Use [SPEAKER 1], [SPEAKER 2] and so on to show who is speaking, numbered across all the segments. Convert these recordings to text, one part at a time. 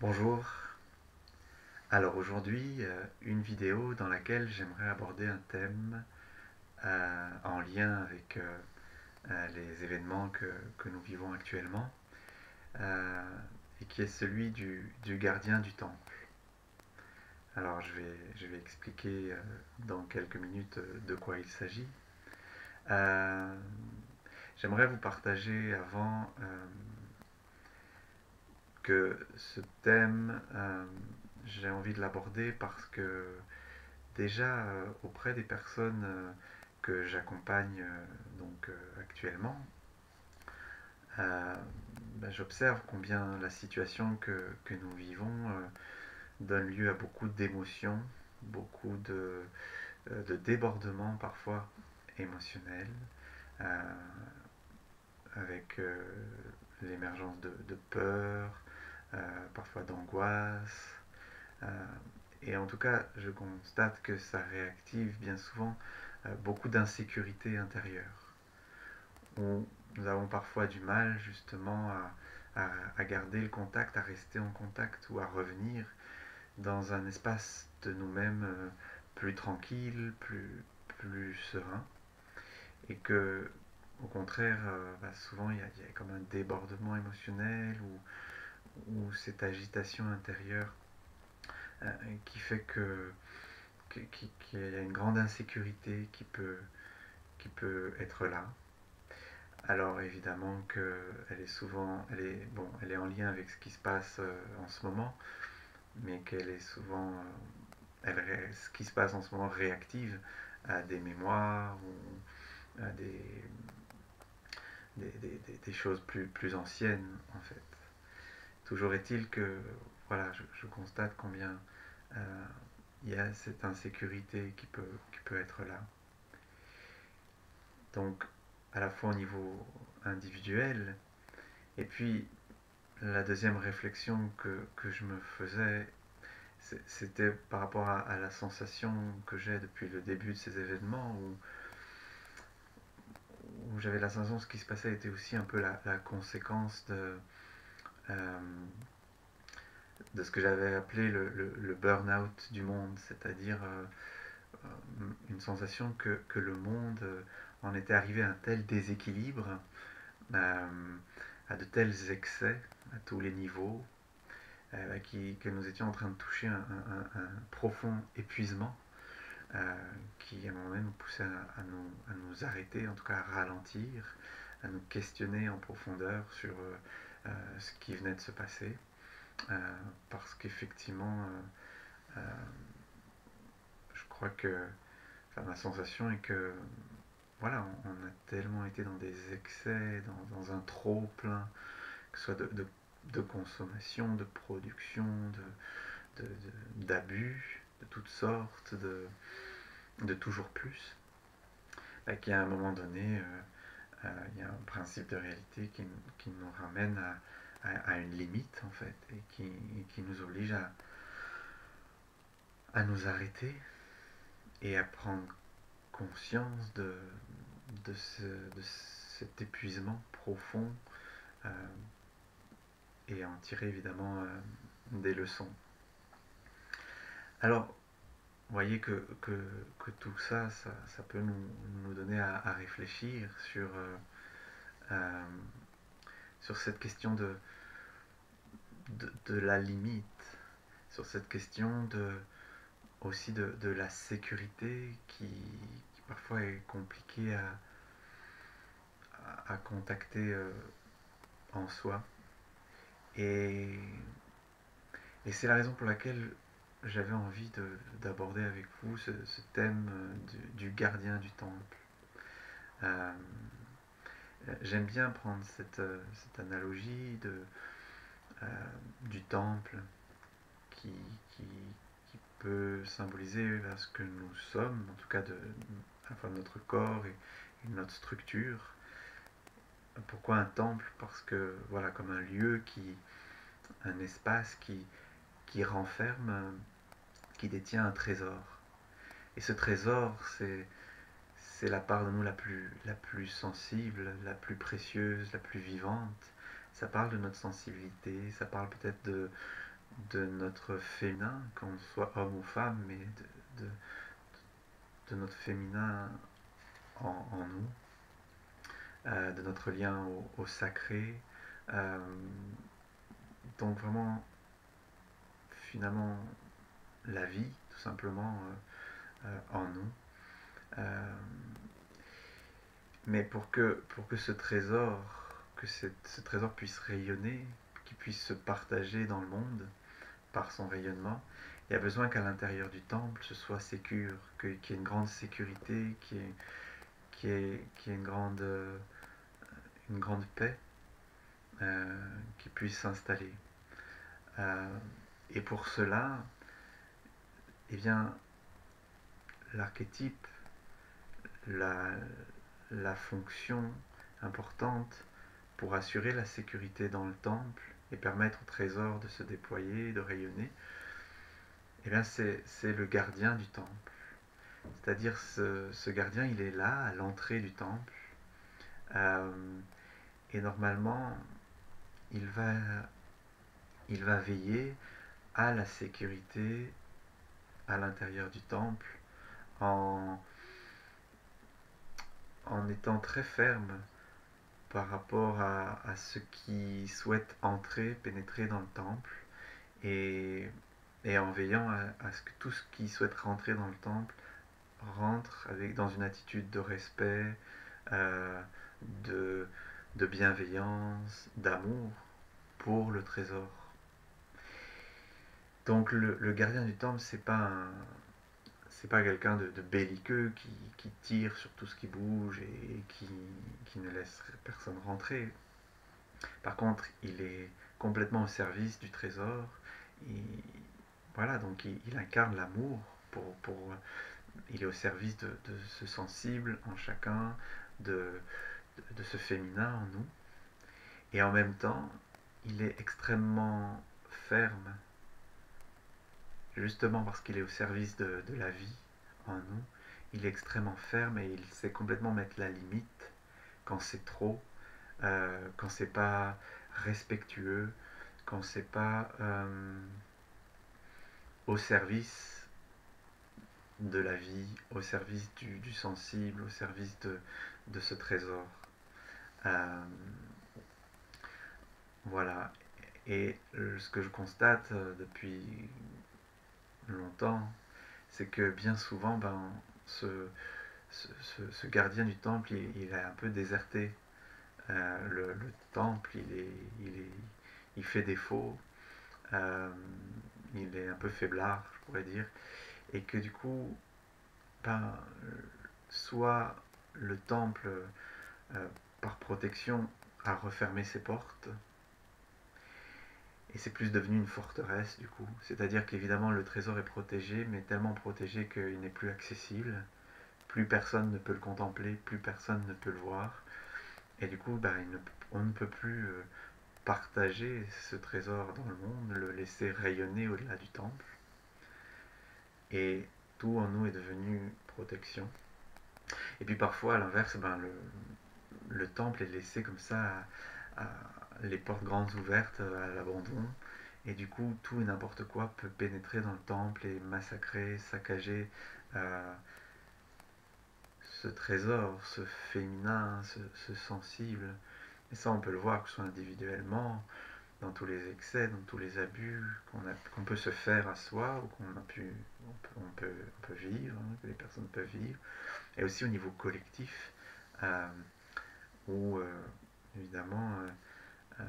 [SPEAKER 1] Bonjour, alors aujourd'hui une vidéo dans laquelle j'aimerais aborder un thème en lien avec les événements que nous vivons actuellement euh, et qui est celui du gardien du temple. Alors je vais expliquer dans quelques minutes de quoi il s'agit. Euh, J'aimerais vous partager avant que ce thème, j'ai envie de l'aborder parce que déjà auprès des personnes que j'accompagne actuellement, euh, j'observe combien la situation que nous vivons donne lieu à beaucoup d'émotions, beaucoup de débordements parfois émotionnels, euh, avec l'émergence de peur, parfois d'angoisse. Euh, et en tout cas, je constate que ça réactive bien souvent beaucoup d'insécurité intérieure, où nous avons parfois du mal justement à garder le contact, à rester en contact ou à revenir dans un espace de nous-mêmes plus tranquille, plus serein, et que au contraire, souvent il y a comme un débordement émotionnel ou cette agitation intérieure qui fait qu'il y a une grande insécurité qui peut être là. Alors évidemment qu'elle est souvent, elle est en lien avec ce qui se passe en ce moment, mais qu'elle est souvent, ce qui se passe en ce moment réactive à des mémoires ou à des choses plus anciennes en fait. Toujours est-il que voilà, je constate combien il y a cette insécurité qui peut être là. Donc à la fois au niveau individuel, et puis la deuxième réflexion que je me faisais, c'était par rapport à la sensation que j'ai depuis le début de ces événements, où j'avais la sensation que ce qui se passait était aussi un peu la conséquence euh, de ce que j'avais appelé le burn-out du monde, c'est-à-dire une sensation que le monde en était arrivé à un tel déséquilibre, euh, à de tels excès à tous les niveaux, que nous étions en train de toucher un profond épuisement qui à un moment donné nous poussait à nous arrêter, en tout cas à ralentir, à nous questionner en profondeur sur ce qui venait de se passer. Parce qu'effectivement, euh, je crois que ma sensation est que voilà, on a tellement été dans des excès, dans un trop plein, que ce soit de consommation, de production, d'abus de toutes sortes, de toujours plus, qu'il y a un moment donné, il y a un principe de réalité qui nous ramène à une limite en fait, et qui nous oblige à nous arrêter et à prendre conscience de cet épuisement profond euh, et à en tirer évidemment des leçons. Alors, vous voyez que tout ça, ça peut nous donner à réfléchir euh, sur cette question de la limite, sur cette question aussi de la sécurité qui parfois est compliquée à contacter en soi. Et, et c'est la raison pour laquelle j'avais envie d'aborder avec vous ce thème du gardien du temple. Euh, J'aime bien prendre cette analogie euh, du temple qui, qui, qui peut symboliser ce que nous sommes, en tout cas à la fois notre corps et notre structure. Pourquoi un temple? Parce que voilà, comme un lieu un espace qui renferme, qui détient un trésor. Et ce trésor, c'est la part de nous la plus sensible, la plus précieuse, la plus vivante. Ça parle de notre sensibilité, ça parle peut-être de notre féminin, qu'on soit homme ou femme, mais de, de notre féminin en nous, de notre lien au sacré. Euh, donc vraiment, finalement, la vie, tout simplement, en nous. Euh, mais pour que ce trésor, ce trésor puisse rayonner, qu'il puisse se partager dans le monde par son rayonnement, il y a besoin qu'à l'intérieur du temple, ce soit sécure, qu'il y ait une grande sécurité, qu'il y ait une grande paix qui puisse s'installer. Euh, et pour cela, eh bien, l'archétype, la, la fonction importante pour assurer la sécurité dans le temple et permettre au trésor de se déployer, de rayonner, eh bien c'est le gardien du temple. C'est-à-dire ce gardien, il est là, à l'entrée du temple, euh, et normalement, il va, il va veiller à la sécurité à l'intérieur du temple en, en étant très ferme par rapport à ceux qui souhaitent entrer, pénétrer dans le temple, et, et en veillant à ce que tout ce qui souhaite rentrer dans le temple rentre dans une attitude de respect, euh, de, de bienveillance, d'amour pour le trésor. Donc le gardien du temple, c'est pas quelqu'un de belliqueux qui tire sur tout ce qui bouge et qui ne laisse personne rentrer. Par contre, il est complètement au service du trésor. Et voilà, donc il incarne l'amour il est au service de ce sensible en chacun, de ce féminin en nous. Et en même temps, il est extrêmement ferme, justement parce qu'il est au service de la vie en nous. Il est extrêmement ferme et il sait complètement mettre la limite quand c'est trop, quand c'est pas respectueux, quand c'est pas au service de la vie, au service du sensible, au service de ce trésor. Euh, voilà. Et ce que je constate depuis longtemps, c'est que bien souvent, ce, ce gardien du temple, il est un peu déserté. Le temple, il fait défaut, euh, il est un peu faiblard, je pourrais dire, et que du coup, ben, soit le temple, euh, par protection, a refermé ses portes, et c'est plus devenu une forteresse du coup. C'est-à-dire qu'évidemment le trésor est protégé, mais tellement protégé qu'il n'est plus accessible, plus personne ne peut le contempler, plus personne ne peut le voir, et du coup, on ne peut plus partager ce trésor dans le monde, le laisser rayonner au-delà du temple, et tout en nous est devenu protection. Et puis parfois, à l'inverse, le temple est laissé comme ça, les portes grandes ouvertes à l'abandon, et du coup, tout et n'importe quoi peut pénétrer dans le temple et massacrer, saccager ce trésor, ce féminin, ce sensible. Et ça, on peut le voir, que ce soit individuellement, dans tous les excès, dans tous les abus qu'on peut se faire à soi, ou on peut vivre, hein, que les personnes peuvent vivre, et aussi au niveau collectif, euh, où évidemment euh,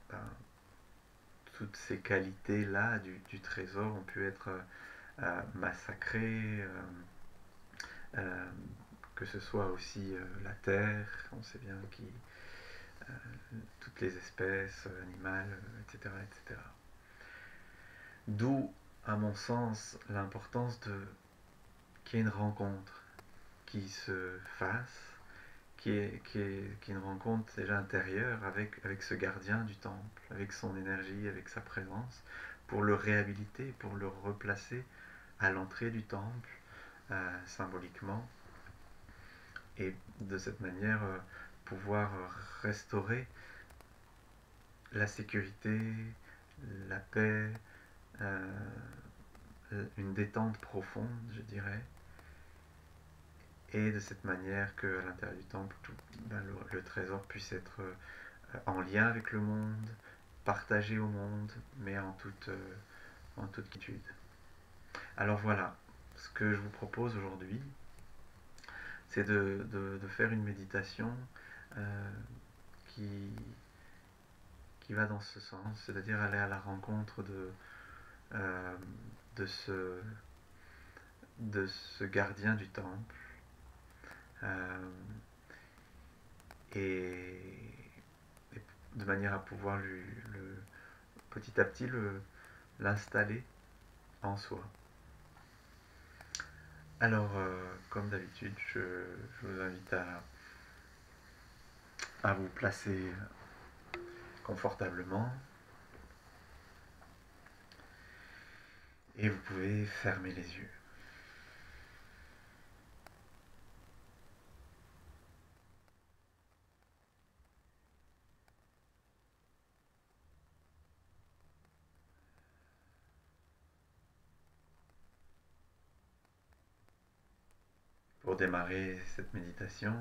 [SPEAKER 1] ben, toutes ces qualités-là du trésor ont pu être massacrées, euh, que ce soit aussi la terre, on sait bien euh, toutes les espèces animales, etc., etc. D'où, à mon sens, l'importance qu'il y ait une rencontre qui se fasse, qui est une rencontre déjà intérieure avec ce gardien du temple, avec son énergie, avec sa présence, pour le réhabiliter, pour le replacer à l'entrée du temple, symboliquement, et de cette manière pouvoir restaurer la sécurité, la paix, euh, une détente profonde, je dirais, et de cette manière qu'à l'intérieur du temple, le trésor puisse être en lien avec le monde, partagé au monde, mais en toute quiétude. Alors voilà, ce que je vous propose aujourd'hui, c'est de faire une méditation euh, qui, qui va dans ce sens, c'est-à-dire aller à la rencontre euh, de, ce, de ce gardien du temple euh, et, et de manière à pouvoir petit à petit l'installer en soi. Alors, comme d'habitude, je vous invite à vous placer confortablement et vous pouvez fermer les yeux. Pour démarrer cette méditation,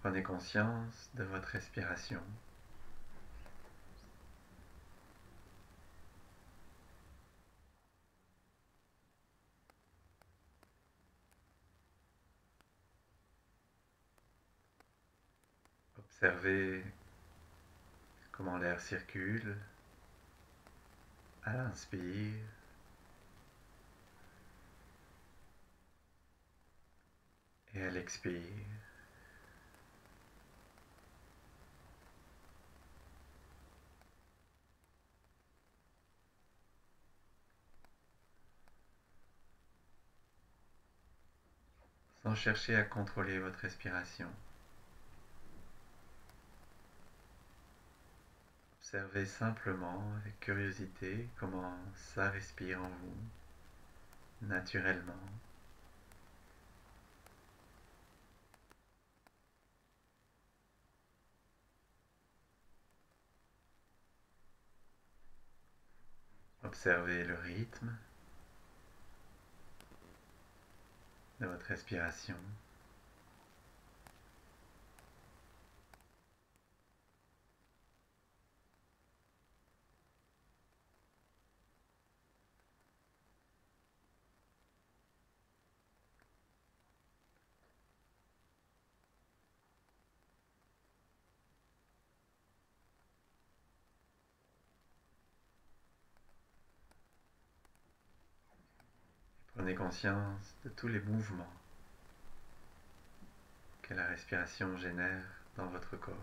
[SPEAKER 1] prenez conscience de votre respiration. Observez comment l'air circule à l'inspire et à l'expire. Sans chercher à contrôler votre respiration. Observez simplement avec curiosité comment ça respire en vous, naturellement. Observez le rythme de votre respiration. Prenez conscience de tous les mouvements que la respiration génère dans votre corps.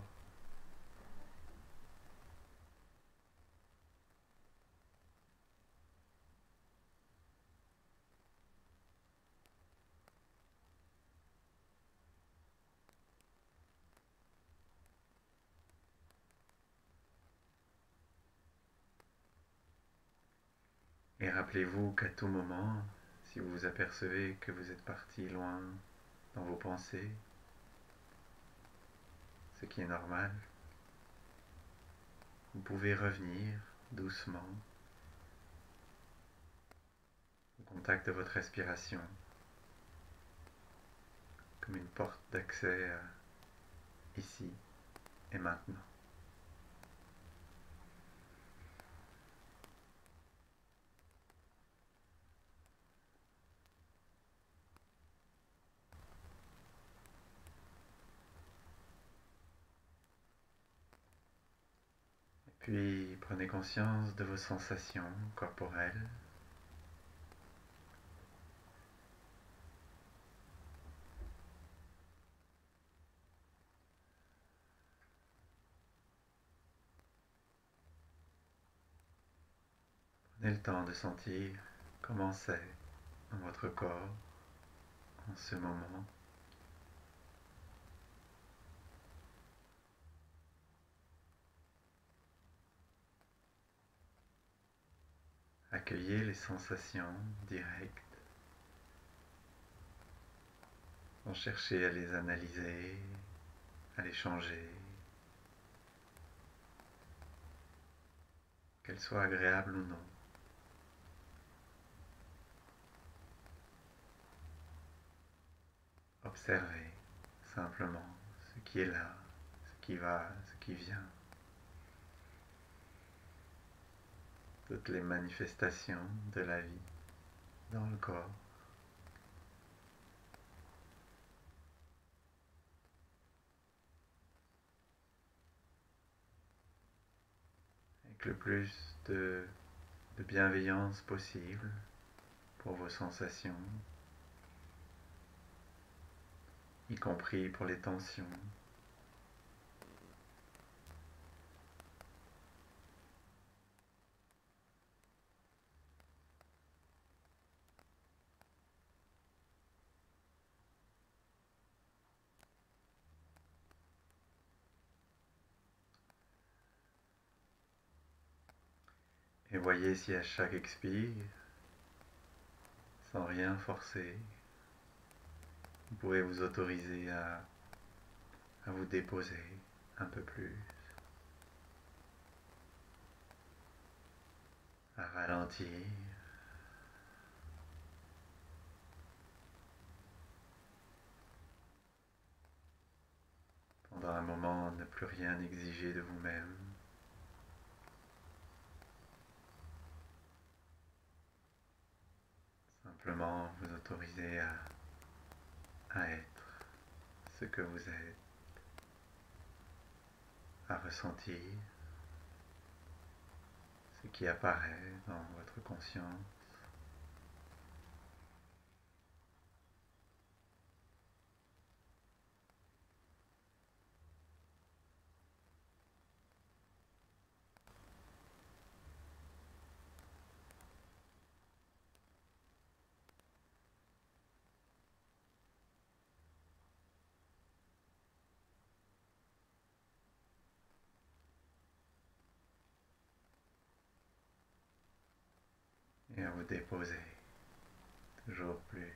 [SPEAKER 1] Et rappelez-vous qu'à tout moment, si vous vous apercevez que vous êtes parti loin dans vos pensées, ce qui est normal, vous pouvez revenir doucement au contact de votre respiration, comme une porte d'accès ici et maintenant. Puis prenez conscience de vos sensations corporelles. Prenez le temps de sentir comment c'est dans votre corps en ce moment. Accueillez les sensations directes sans chercher à les analyser, à les changer. qu'elle soit agréable ou non. Observez simplement ce qui est là, ce qui va, ce qui vient, toutes les manifestations de la vie dans le corps. Avec le plus de bienveillance possible pour vos sensations, y compris pour les tensions. Et voyez si à chaque expire, sans rien forcer, vous pouvez vous autoriser à vous déposer un peu plus, à ralentir, pendant un moment ne plus rien exiger de vous-même, simplement vous autoriser à être ce que vous êtes, à ressentir ce qui apparaît dans votre conscience. Et à vous déposer toujours plus.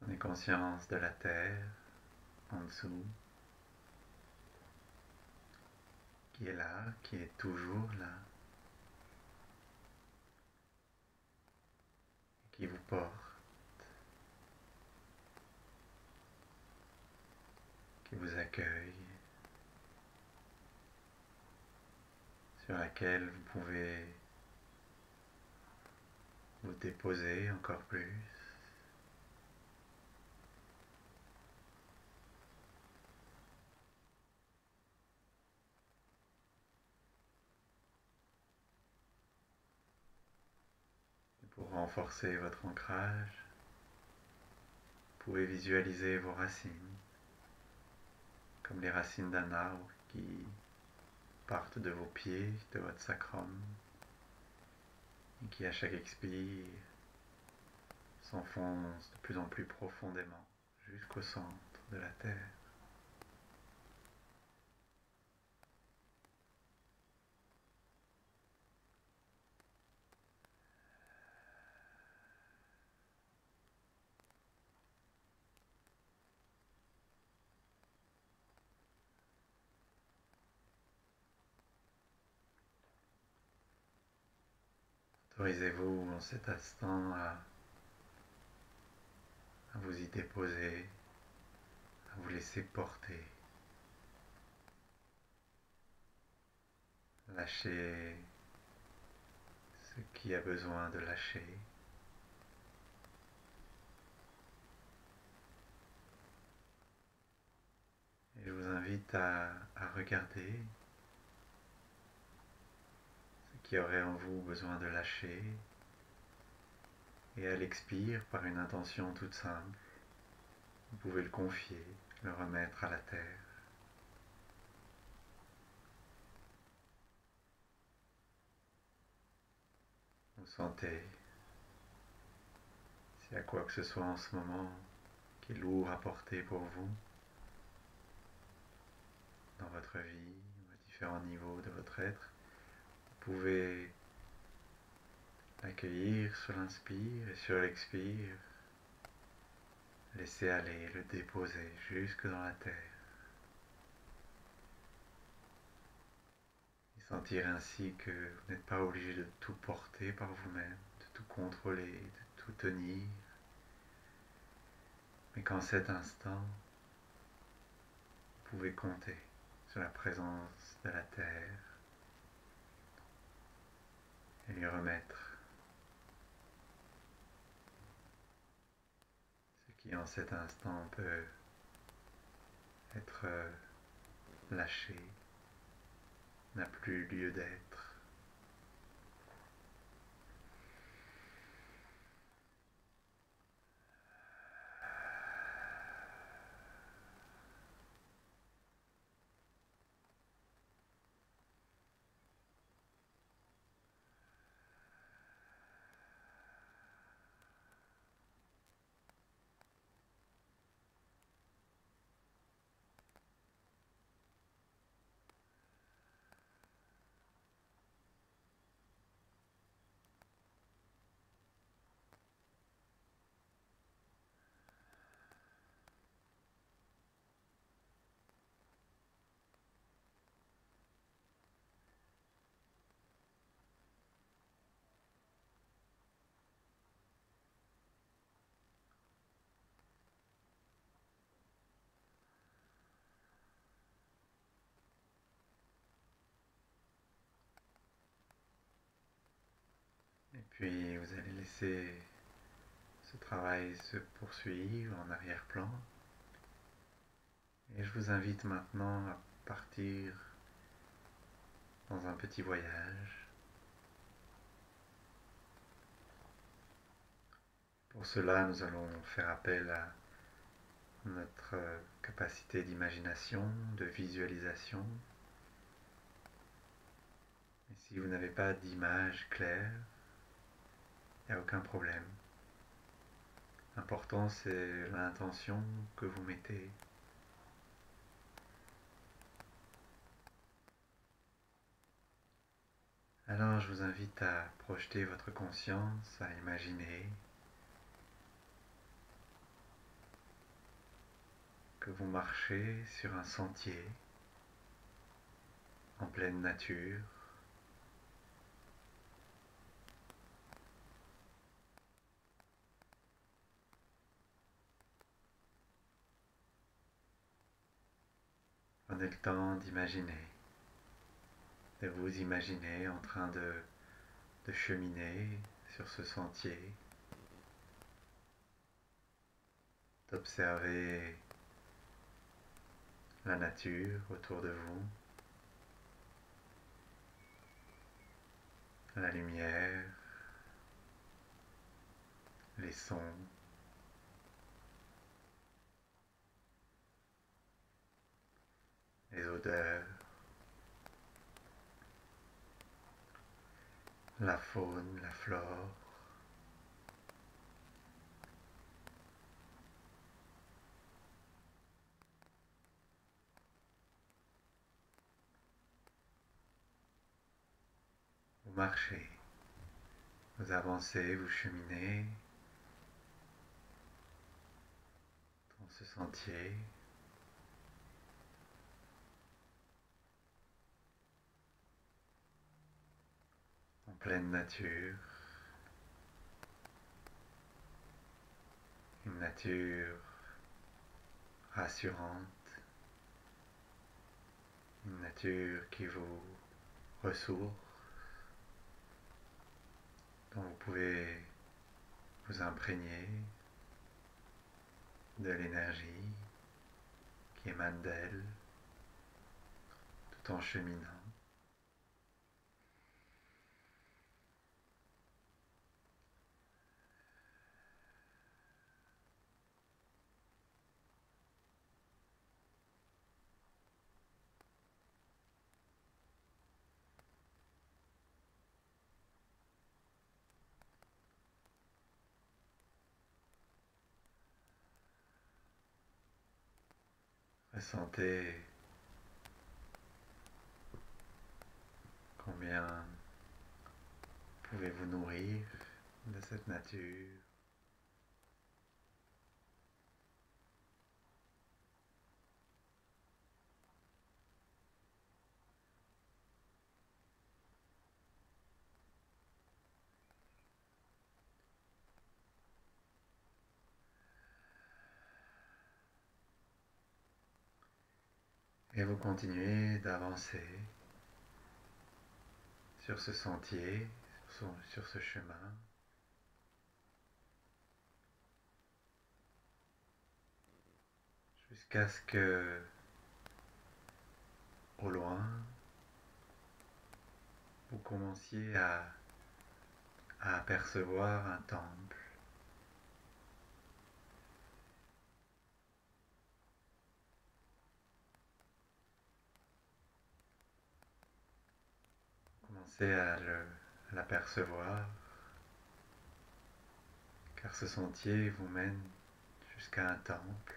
[SPEAKER 1] Prenez conscience de la terre en dessous, qui est là, qui est toujours là, qui vous porte, qui vous accueille, sur laquelle vous pouvez vous déposer encore plus. Et pour renforcer votre ancrage, vous pouvez visualiser vos racines, comme les racines d'un arbre qui partent de vos pieds, de votre sacrum, et qui à chaque expire s'enfoncent de plus en plus profondément jusqu'au centre de la terre. Autorisez-vous en cet instant à vous y déposer, à vous laisser porter. Lâchez ce qui a besoin de lâcher. Et je vous invite à regarder ce qui aurait en vous besoin de lâcher et à l'expire par une intention toute simple. Vous pouvez le confier, le remettre à la terre. Vous sentez s'il y a quoi que ce soit en ce moment qui est lourd à porter pour vous, dans votre vie, aux différents niveaux de votre être. Vous pouvez l'accueillir sur l'inspire et sur l'expire. Laissez aller, le déposer jusque dans la terre. Et sentir ainsi que vous n'êtes pas obligé de tout porter par vous-même, de tout contrôler, de tout tenir, mais qu'en cet instant, vous pouvez compter sur la présence de la terre et lui remettre ce qui en cet instant peut être lâché, n'a plus lieu d'être. Et puis vous allez laisser ce travail se poursuivre en arrière-plan. Et je vous invite maintenant à partir dans un petit voyage. Pour cela, nous allons faire appel à notre capacité d'imagination, de visualisation. Et si vous n'avez pas d'image claire, il n'y a aucun problème. L'important, c'est l'intention que vous mettez. Alors, je vous invite à projeter votre conscience, à imaginer que vous marchez sur un sentier en pleine nature. Prenez le temps d'imaginer, de vous imaginer en train de cheminer sur ce sentier, d'observer la nature autour de vous, la lumière, les sons, les odeurs, la faune, la flore. Vous marchez, vous avancez, vous cheminez dans ce sentier. En pleine nature, une nature rassurante, une nature qui vous ressource, dont vous pouvez vous imprégner de l'énergie qui émane d'elle tout en cheminant. Ressentez bien pouvez vous nourrir de cette nature. Et vous continuez d'avancer sur ce sentier, sur ce chemin, jusqu'à ce que, au loin, vous commenciez à apercevoir un temple. Commencez à l'apercevoir, car ce sentier vous mène jusqu'à un temple,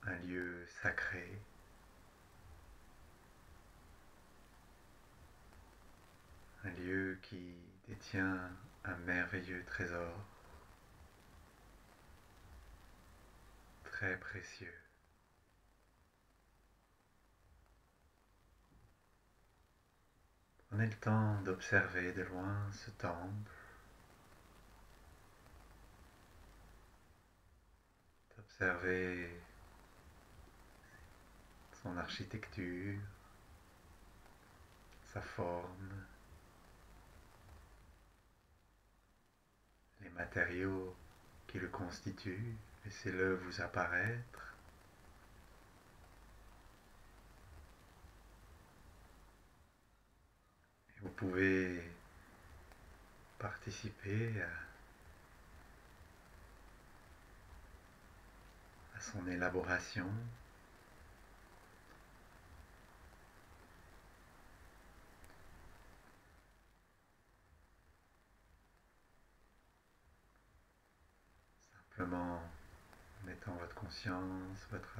[SPEAKER 1] un lieu sacré, un lieu qui détient un merveilleux trésor, très précieux. Prenez le temps d'observer de loin ce temple, d'observer son architecture, sa forme, les matériaux qui le constituent. Laissez-le vous apparaître. Et vous pouvez participer à son élaboration. Simplement mettant votre conscience, votre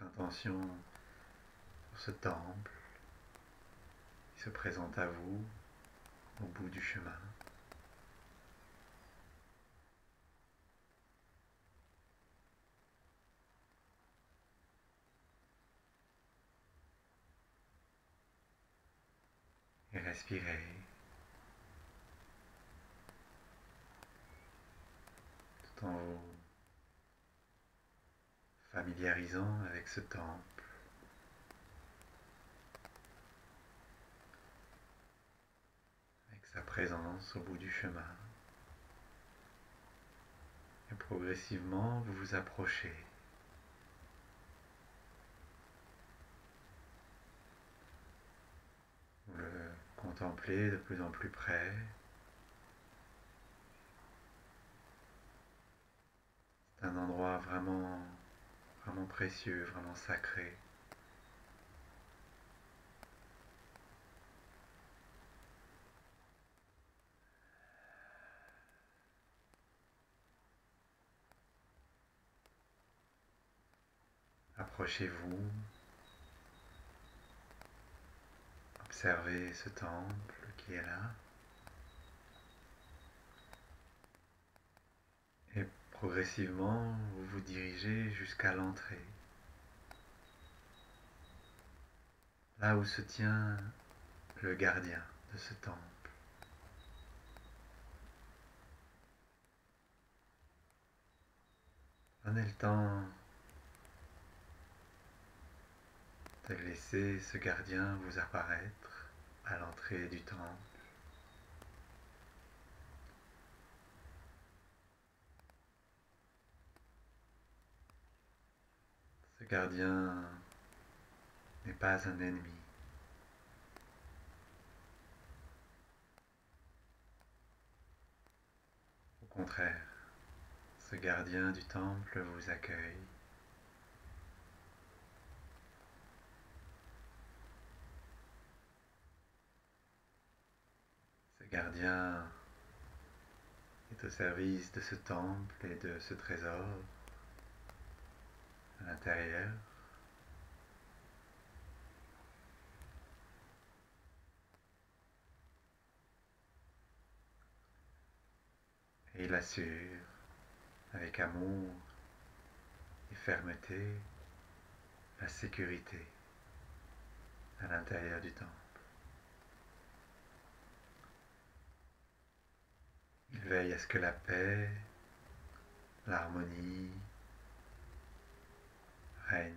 [SPEAKER 1] intention sur ce temple qui se présente à vous au bout du chemin. Et respirez tout en vous familiarisant avec ce temple, avec sa présence au bout du chemin. Et progressivement, vous vous approchez. Vous le contemplez de plus en plus près. C'est un endroit vraiment précieux, vraiment sacré. Approchez-vous, observez ce temple qui est là. Et progressivement, vous vous dirigez jusqu'à l'entrée, là où se tient le gardien de ce temple. Prenez le temps de laisser ce gardien vous apparaître à l'entrée du temple. Ce gardien n'est pas un ennemi. Au contraire, ce gardien du temple vous accueille. Ce gardien est au service de ce temple et de ce trésor à l'intérieur. il assure avec amour et fermeté la sécurité à l'intérieur du temple. Il veille à ce que la paix, l'harmonie règne.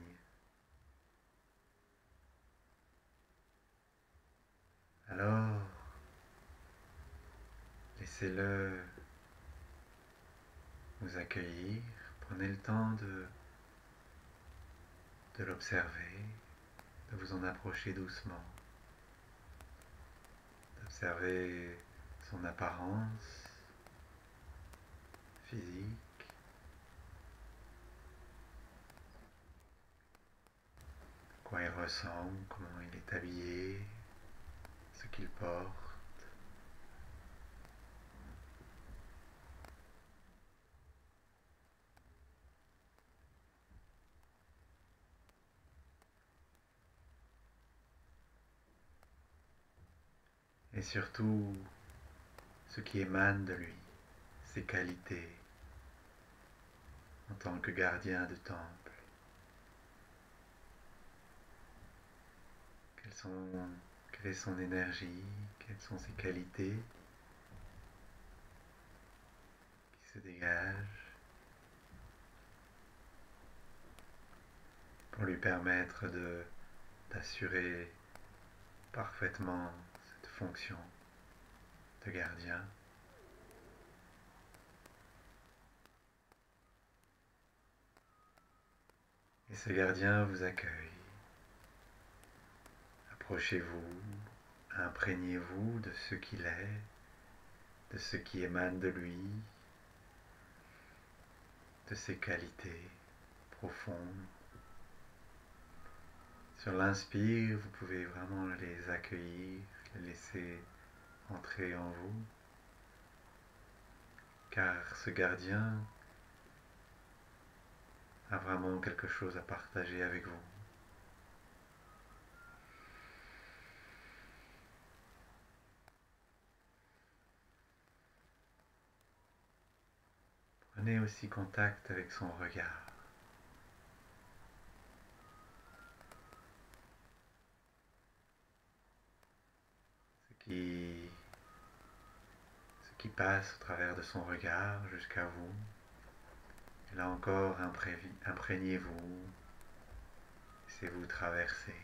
[SPEAKER 1] Alors, laissez-le vous accueillir. Prenez le temps de l'observer, de vous en approcher doucement, d'observer son apparence physique, à quoi il ressemble, comment il est habillé, ce qu'il porte. Et surtout, ce qui émane de lui, ses qualités en tant que gardien de temple. Quelle est son énergie, quelles sont ses qualités qui se dégagent pour lui permettre d'assurer parfaitement cette fonction de gardien. Et ce gardien vous accueille. Approchez-vous, imprégnez-vous de ce qu'il est, de ce qui émane de lui, de ses qualités profondes. Sur l'inspire, vous pouvez vraiment les accueillir, les laisser entrer en vous, car ce gardien a vraiment quelque chose à partager avec vous. Prenez aussi contact avec son regard. Ce qui passe au travers de son regard jusqu'à vous. Et là encore, imprégnez-vous, laissez-vous traverser.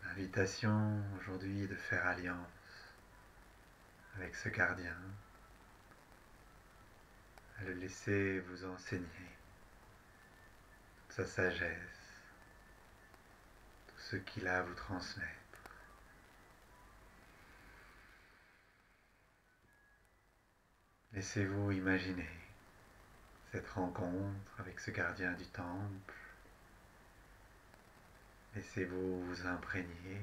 [SPEAKER 1] L'invitation aujourd'hui est de faire alliance avec ce gardien, à le laisser vous enseigner toute sa sagesse, tout ce qu'il a à vous transmettre. Laissez-vous imaginer cette rencontre avec ce gardien du temple. Laissez-vous vous imprégner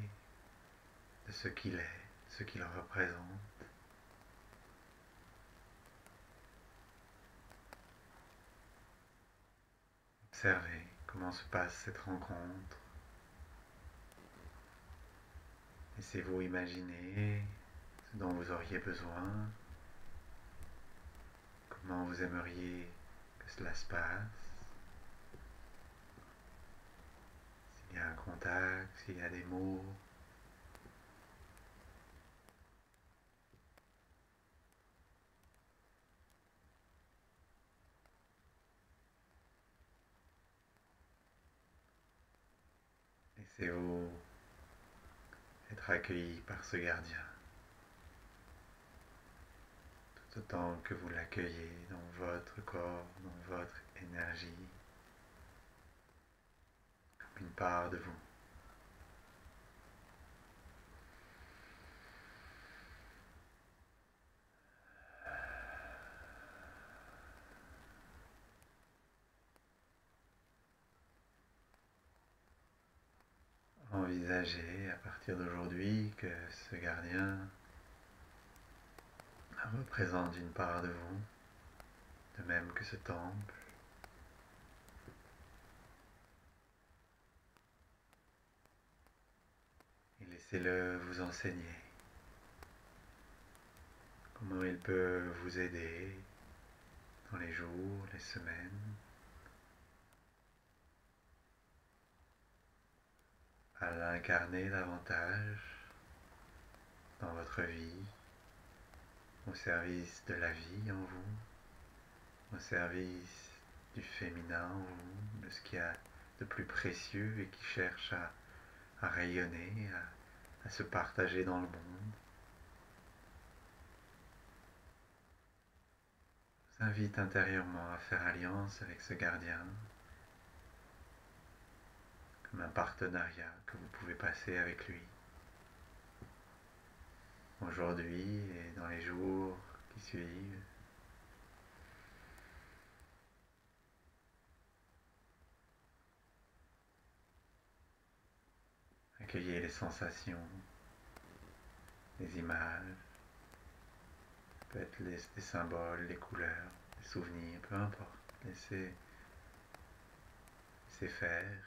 [SPEAKER 1] de ce qu'il est, ce qu'il représente. Observez comment se passe cette rencontre. Laissez-vous imaginer ce dont vous auriez besoin, comment vous aimeriez que cela se passe. S'il y a un contact, s'il y a des mots. Laissez-vous être accueilli par ce gardien, tout autant que vous l'accueillez dans votre corps, dans votre énergie, comme une part de vous. Envisagez à partir d'aujourd'hui que ce gardien représente une part de vous, de même que ce temple. Et laissez-le vous enseigner comment il peut vous aider dans les jours, les semaines, à l'incarner davantage dans votre vie, au service de la vie en vous, au service du féminin en vous, de ce qu'il y a de plus précieux et qui cherche à rayonner, à se partager dans le monde. Je vous invite intérieurement à faire alliance avec ce gardien, comme un partenariat que vous pouvez passer avec lui, aujourd'hui et dans les jours qui suivent. Accueillez les sensations, les images, ça peut être des symboles, les couleurs, les souvenirs, peu importe. Laissez faire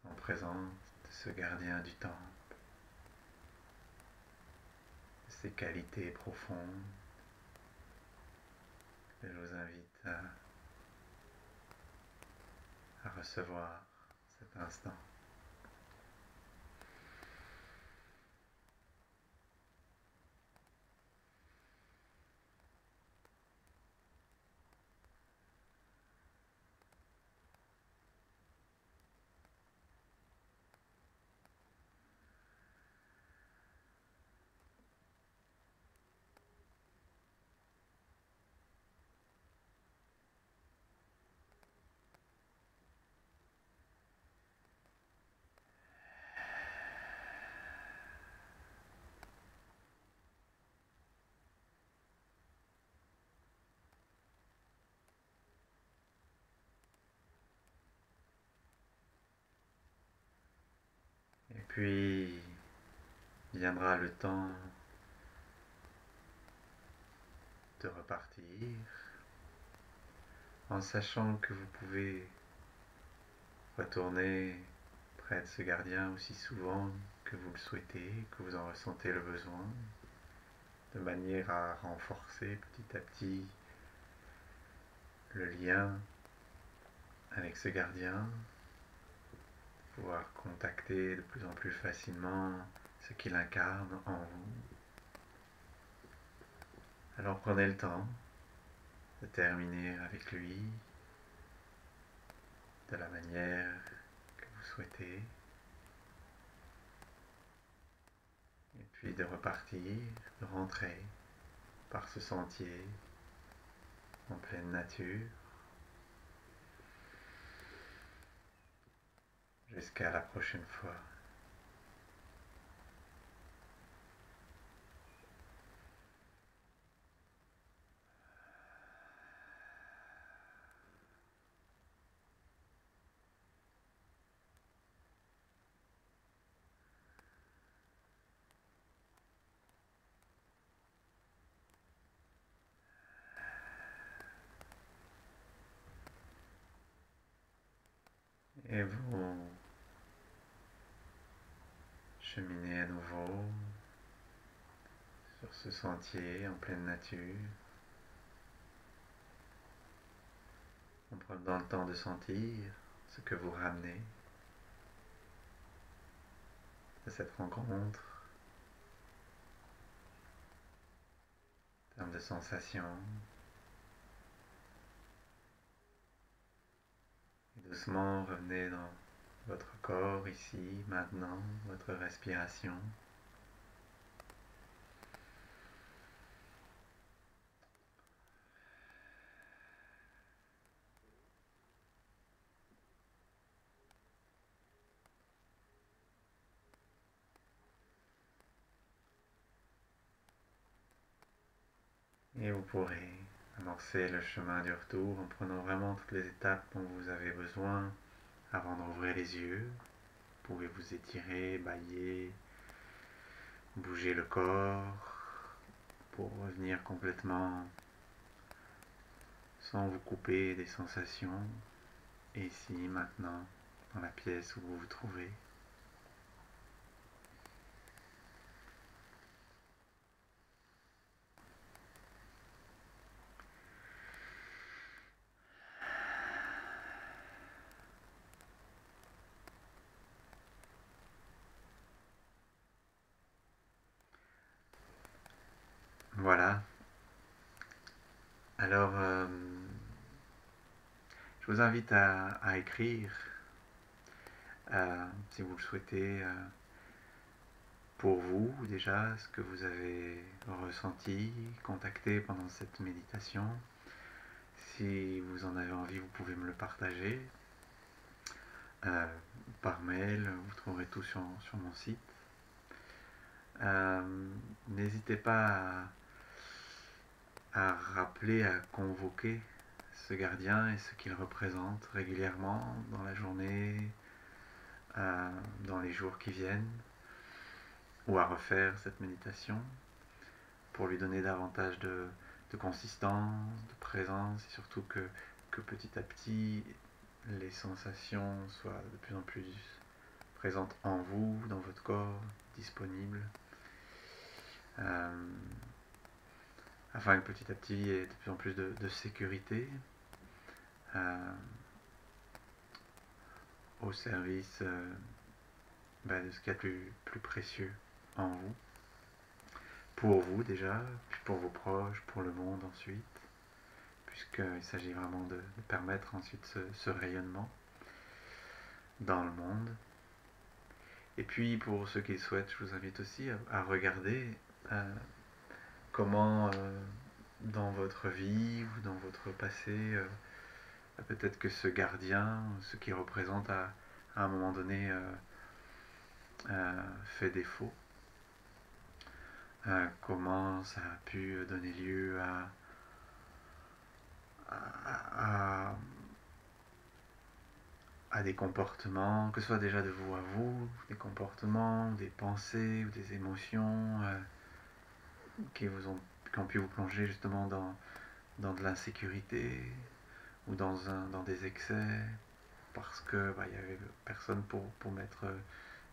[SPEAKER 1] en présence de ce gardien du temple, de ses qualités profondes. Et je vous invite à recevoir cet instant. Et puis viendra le temps de repartir en sachant que vous pouvez retourner près de ce gardien aussi souvent que vous le souhaitez, que vous en ressentez le besoin, de manière à renforcer petit à petit le lien avec ce gardien, pouvoir contacter de plus en plus facilement ce qu'il incarne en vous. Alors prenez le temps de terminer avec lui de la manière que vous souhaitez, et puis de repartir, de rentrer par ce sentier en pleine nature jusqu'à la prochaine fois. Et vous cheminez à nouveau sur ce sentier en pleine nature, en prenant le temps de sentir ce que vous ramenez de cette rencontre, en termes de sensations. Et doucement revenez dans votre corps ici, maintenant, votre respiration. Et vous pourrez amorcer le chemin du retour en prenant vraiment toutes les étapes dont vous avez besoin avant d'ouvrir les yeux. Vous pouvez vous étirer, bâiller, bouger le corps pour revenir complètement sans vous couper des sensations, ici, maintenant, dans la pièce où vous vous trouvez. Voilà. Alors, je vous invite à écrire, si vous le souhaitez, pour vous déjà, ce que vous avez ressenti, contacté pendant cette méditation. Si vous en avez envie, vous pouvez me le partager par mail, vous trouverez tout sur mon site. N'hésitez pas à rappeler, à convoquer ce gardien et ce qu'il représente régulièrement dans la journée, dans les jours qui viennent, ou à refaire cette méditation pour lui donner davantage de consistance, de présence, et surtout que petit à petit les sensations soient de plus en plus présentes en vous, dans votre corps, disponibles, afin que petit à petit il y ait de plus en plus de sécurité au service de ce qu'il y a de plus précieux en vous, pour vous déjà, puis pour vos proches, pour le monde ensuite, puisqu'il s'agit vraiment de permettre ensuite ce rayonnement dans le monde. Et puis pour ceux qui le souhaitent, je vous invite aussi à regarder comment dans votre vie ou dans votre passé, peut-être que ce gardien, ce qui représente à un moment donné fait défaut. Comment ça a pu donner lieu à des comportements, que ce soit déjà de vous à vous, des comportements, des pensées ou des émotions qui ont pu vous plonger justement dans de l'insécurité ou dans des excès, parce que il y avait personne pour mettre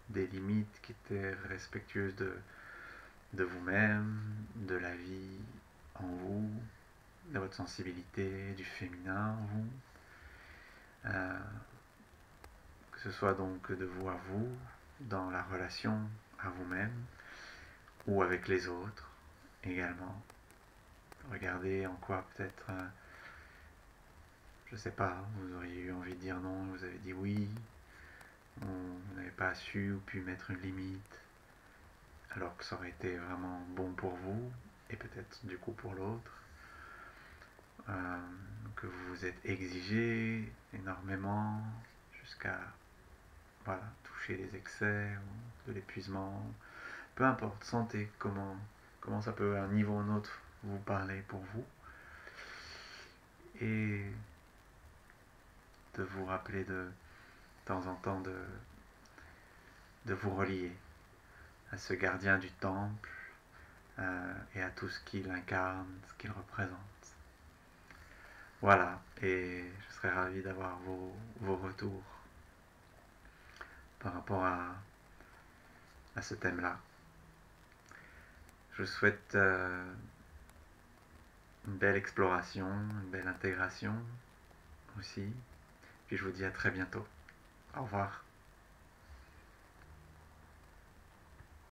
[SPEAKER 1] des limites qui étaient respectueuses de vous-même, de la vie en vous, de votre sensibilité, du féminin en vous. Que ce soit donc de vous à vous, dans la relation à vous-même, ou avec les autres également. Regardez en quoi peut-être, je sais pas, vous auriez eu envie de dire non, vous avez dit oui, vous n'avez pas su ou pu mettre une limite, alors que ça aurait été vraiment bon pour vous, et peut-être du coup pour l'autre. Que vous vous êtes exigé énormément jusqu'à toucher les excès ou de l'épuisement, peu importe, sentez comment ça peut à un niveau ou un autre vous parler pour vous, et de vous rappeler de temps en temps de vous relier à ce gardien du temple et à tout ce qu'il incarne, ce qu'il représente. Voilà, et je serais ravi d'avoir vos retours par rapport à ce thème-là. Je vous souhaite une belle exploration, une belle intégration aussi. Puis je vous dis à très bientôt. Au revoir.